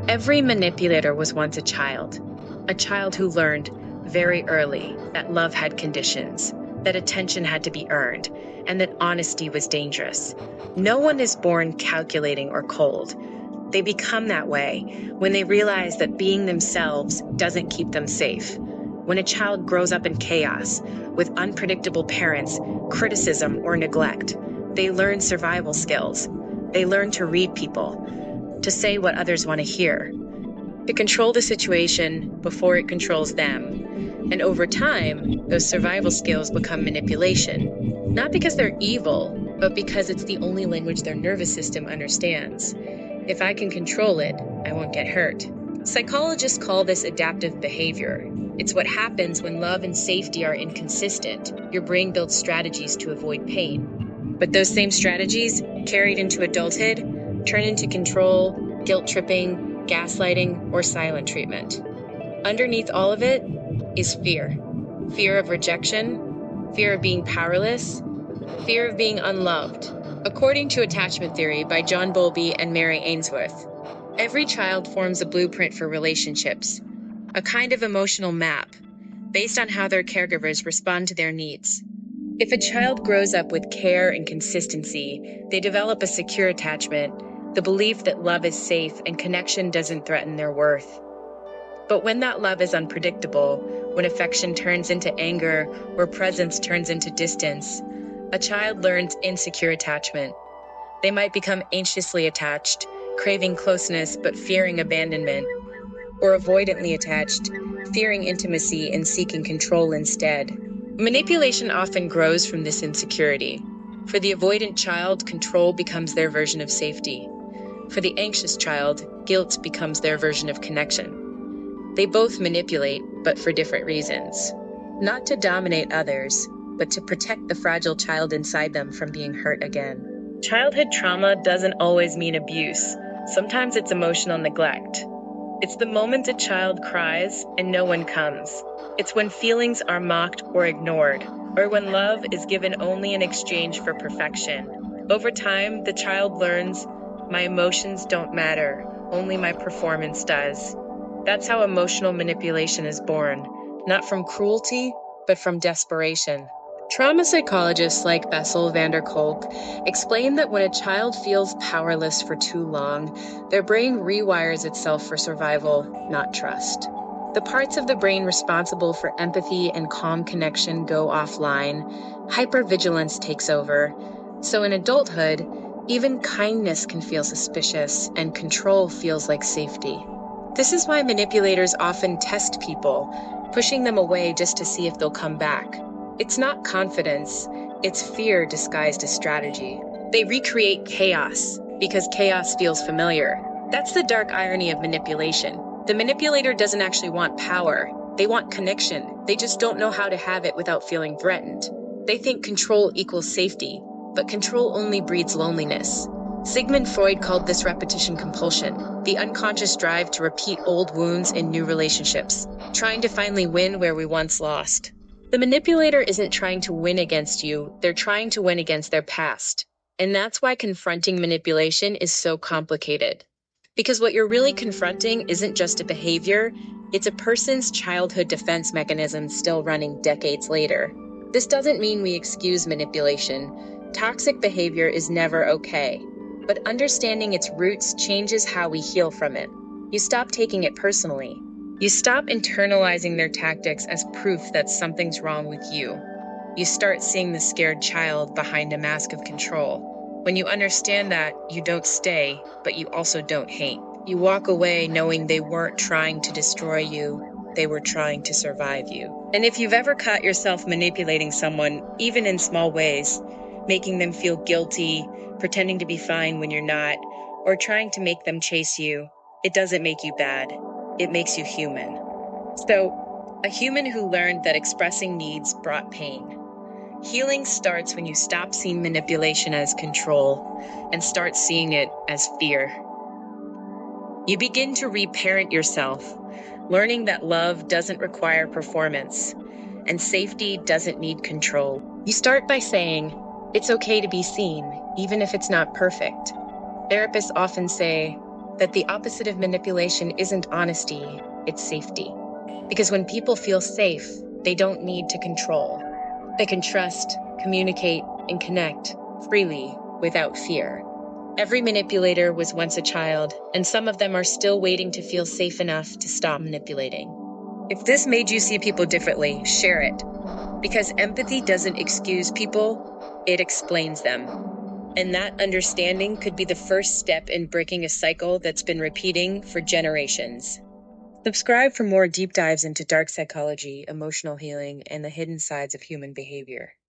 Every manipulator was once a child who learned very early that love had conditions, that attention had to be earned, and that honesty was dangerous. No one is born calculating or cold. They become that way when they realize that being themselves doesn't keep them safe. When a child grows up in chaos, with unpredictable parents, criticism, or neglect, they learn survival skills. They learn to read people, to say what others want to hear, to control the situation before it controls them. And over time, those survival skills become manipulation, not because they're evil, but because it's the only language their nervous system understands. If I can control it, I won't get hurt. Psychologists call this adaptive behavior. It's what happens when love and safety are inconsistent. Your brain builds strategies to avoid pain. But those same strategies, carried into adulthood, turn into control, guilt-tripping, gaslighting, or silent treatment. Underneath all of it is fear. Fear of rejection, fear of being powerless, fear of being unloved. According to attachment theory by John Bowlby and Mary Ainsworth, every child forms a blueprint for relationships, a kind of emotional map, based on how their caregivers respond to their needs. If a child grows up with care and consistency, they develop a secure attachment, the belief that love is safe and connection doesn't threaten their worth. But when that love is unpredictable, when affection turns into anger or presence turns into distance, a child learns insecure attachment. They might become anxiously attached, craving closeness but fearing abandonment, or avoidantly attached, fearing intimacy and seeking control instead. Manipulation often grows from this insecurity. For the avoidant child, control becomes their version of safety. For the anxious child, guilt becomes their version of connection. They both manipulate, but for different reasons. Not to dominate others, but to protect the fragile child inside them from being hurt again. Childhood trauma doesn't always mean abuse. Sometimes it's emotional neglect. It's the moment a child cries and no one comes. It's when feelings are mocked or ignored, or when love is given only in exchange for perfection. Over time, the child learns, my emotions don't matter, only my performance does. That's how emotional manipulation is born, not from cruelty, but from desperation. Trauma psychologists like Bessel van der Kolk explain that when a child feels powerless for too long, their brain rewires itself for survival, not trust. The parts of the brain responsible for empathy and calm connection go offline. Hypervigilance takes over. So in adulthood, even kindness can feel suspicious, and control feels like safety. This is why manipulators often test people, pushing them away just to see if they'll come back. It's not confidence, it's fear disguised as strategy. They recreate chaos because chaos feels familiar. That's the dark irony of manipulation. The manipulator doesn't actually want power. They want connection. They just don't know how to have it without feeling threatened. They think control equals safety, but control only breeds loneliness. Sigmund Freud called this repetition compulsion, the unconscious drive to repeat old wounds in new relationships, trying to finally win where we once lost. The manipulator isn't trying to win against you, they're trying to win against their past. And that's why confronting manipulation is so complicated. Because what you're really confronting isn't just a behavior, it's a person's childhood defense mechanism still running decades later. This doesn't mean we excuse manipulation. Toxic behavior is never okay. But understanding its roots changes how we heal from it. You stop taking it personally. You stop internalizing their tactics as proof that something's wrong with you. You start seeing the scared child behind a mask of control. When you understand that, you don't stay, but you also don't hate. You walk away knowing they weren't trying to destroy you, they were trying to survive you. And if you've ever caught yourself manipulating someone, even in small ways, making them feel guilty, pretending to be fine when you're not, or trying to make them chase you, it doesn't make you bad. It makes you human. So, a human who learned that expressing needs brought pain. Healing starts when you stop seeing manipulation as control and start seeing it as fear. You begin to reparent yourself, learning that love doesn't require performance and safety doesn't need control. You start by saying, it's okay to be seen, even if it's not perfect. Therapists often say, that the opposite of manipulation isn't honesty, it's safety. Because when people feel safe, they don't need to control. They can trust, communicate, and connect freely without fear. Every manipulator was once a child, and some of them are still waiting to feel safe enough to stop manipulating. If this made you see people differently, share it. Because empathy doesn't excuse people, it explains them. And that understanding could be the first step in breaking a cycle that's been repeating for generations. Subscribe for more deep dives into dark psychology, emotional healing, and the hidden sides of human behavior.